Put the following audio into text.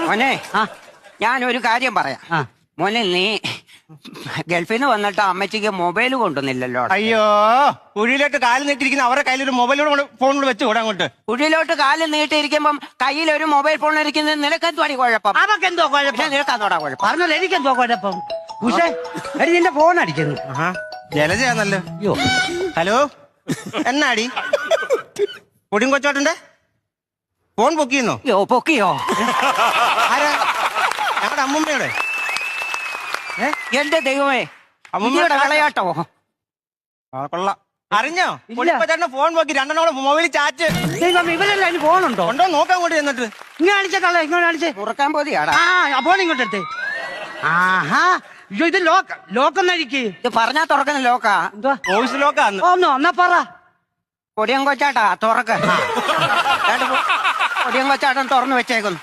മോനെ ഞാനൊരു കാര്യം പറയാം. മോനെ, നീ ഗൾഫിൽ നിന്ന് വന്നിട്ട് അമ്മച്ചിക്ക് മൊബൈൽ കൊണ്ടുവന്നില്ലല്ലോ. അയ്യോ, കുഴിയിലോട്ട് കാല് നീട്ടിരിക്കുന്ന അവരുടെ കയ്യിൽ ഒരു മൊബൈലോട് ഫോണിൽ വെച്ച് കൂടെ അങ്ങോട്ട്. കുഴിയിലോട്ട് കാല് നീട്ടിയിരിക്കുമ്പം കയ്യിൽ ഒരു മൊബൈൽ ഫോൺ ഇരിക്കുന്നത് നിനക്കെന്തുവാടി കുഴപ്പം? അതൊക്കെന്തോ കുഴപ്പം? നിനക്കാന്നോടാ കുഴപ്പം? പറഞ്ഞത് എനിക്കെന്തോ കുഴപ്പം? പക്ഷേ നിന്റെ ഫോൺ അടിക്കുന്നു. ജലജയാന്നല്ലോ. അയ്യോ, ഹലോ, എന്നാടി പൊടിയും കൊച്ചോട്ടന്റെ ഫോൺ പൊക്കിയെന്നോ? യോ, പൊക്കിയോ? ആരാ? ഞങ്ങളുടെ അമ്മൂമ്മയുടെ. എന്റെ ദൈവമേ, അമ്മൂമ്മയുടെ കളയാട്ടോ. കൊള്ളാം. അറിഞ്ഞോ? പൊടിക്കൊച്ചോട്ടന്റെ ഫോൺ പൊക്കി, രണ്ടെണ്ണോടെ മൊബൈൽ ചാറ്റ്. ദൈവം, ഇവരല്ല അതിന് ഫോണുണ്ടോ? ഉണ്ടോ നോക്കാൻ കൂടി എന്നിട്ട് ഇങ്ങനെ കാണിച്ചേക്കളെ, ഇങ്ങനെ കാണിച്ചേ. തുറക്കാൻ പോതിയാടാ. ഫോൺ ഇങ്ങോട്ട് എടുത്തേ. ആഹാ, അയ്യോ, ഇത് ലോക്കൊന്നഴിക്ക്. ഇത് പറഞ്ഞാ തുറക്കുന്ന ലോക്കാ. എന്തുവാ? വോയിസ് ലോക്കാന്ന്. എന്നാ പറ. പൊടിയം കൊച്ചാട്ടാ തുറക്ക. പൊടിയം കൊച്ചാട്ടൻ തുറന്നു വെച്ചേക്കുന്നു.